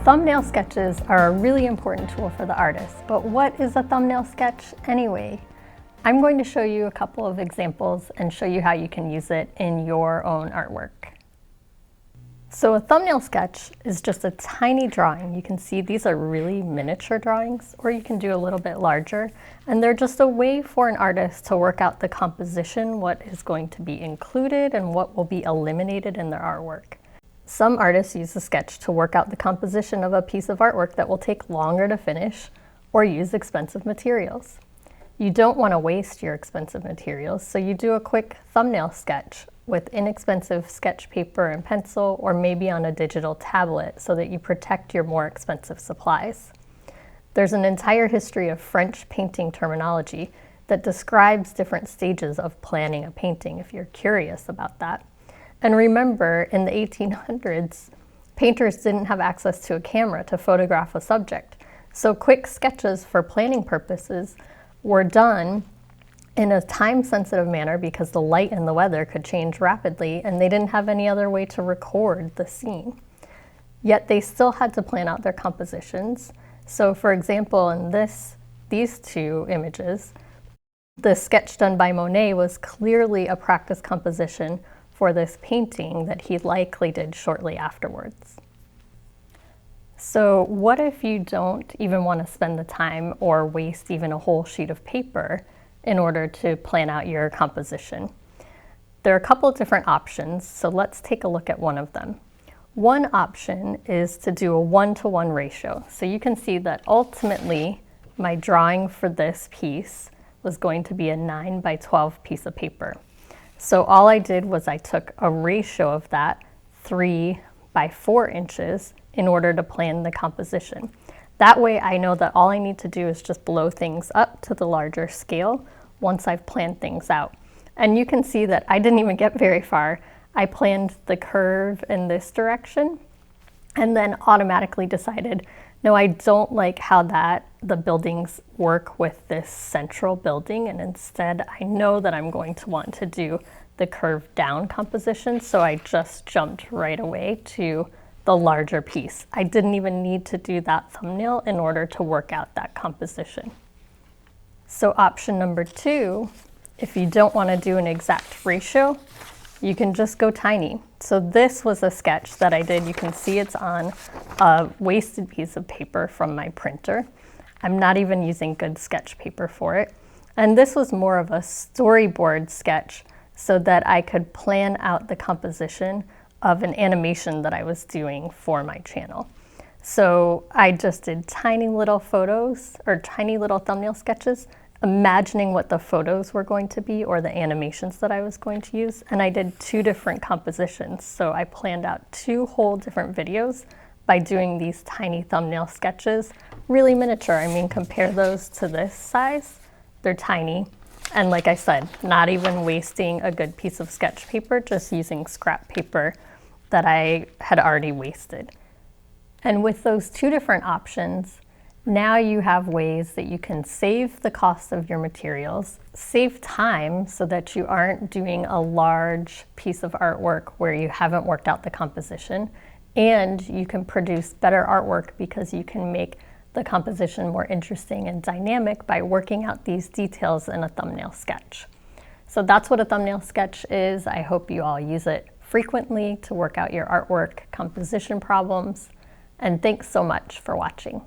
Thumbnail sketches are a really important tool for the artist, but what is a thumbnail sketch anyway? I'm going to show you a couple of examples and show you how you can use it in your own artwork. So a thumbnail sketch is just a tiny drawing. You can see these are really miniature drawings, or you can do a little bit larger, and they're just a way for an artist to work out the composition, what is going to be included and what will be eliminated in their artwork. Some artists use a sketch to work out the composition of a piece of artwork that will take longer to finish, or use expensive materials. You don't want to waste your expensive materials, so you do a quick thumbnail sketch with inexpensive sketch paper and pencil, or maybe on a digital tablet so that you protect your more expensive supplies. There's an entire history of French painting terminology that describes different stages of planning a painting if you're curious about that. And remember, in the 1800s, painters didn't have access to a camera to photograph a subject, so quick sketches for planning purposes were done in a time-sensitive manner because the light and the weather could change rapidly and they didn't have any other way to record the scene. Yet they still had to plan out their compositions. So for example, in these two images, the sketch done by Monet was clearly a practice composition for this painting that he likely did shortly afterwards. So what if you don't even want to spend the time or waste even a whole sheet of paper in order to plan out your composition? There are a couple of different options, so let's take a look at one of them. One option is to do a 1-to-1 ratio. So you can see that ultimately my drawing for this piece was going to be a 9-by-12 piece of paper. So all I did was I took a ratio of that 3-by-4 inches in order to plan the composition. That way I know that all I need to do is just blow things up to the larger scale once I've planned things out. And you can see that I didn't even get very far. I planned the curve in this direction and then automatically decided, no, I don't like how the buildings work with this central building, and instead I know that I'm going to want to do the curved down composition, so I just jumped right away to the larger piece. I didn't even need to do that thumbnail in order to work out that composition. So option number 2, if you don't want to do an exact ratio, you can just go tiny. So this was a sketch that I did. You can see it's on a wasted piece of paper from my printer. I'm not even using good sketch paper for it. And this was more of a storyboard sketch so that I could plan out the composition of an animation that I was doing for my channel. So I just did tiny little photos or tiny little thumbnail sketches, imagining what the photos were going to be or the animations that I was going to use. And I did 2 different compositions. So I planned out 2 whole different videos by doing these tiny thumbnail sketches, really miniature. I mean, compare those to this size, they're tiny. And like I said, not even wasting a good piece of sketch paper, just using scrap paper that I had already wasted. And with those 2 different options, now you have ways that you can save the cost of your materials, save time so that you aren't doing a large piece of artwork where you haven't worked out the composition, and you can produce better artwork because you can make the composition more interesting and dynamic by working out these details in a thumbnail sketch. So that's what a thumbnail sketch is. I hope you all use it frequently to work out your artwork composition problems, and thanks so much for watching.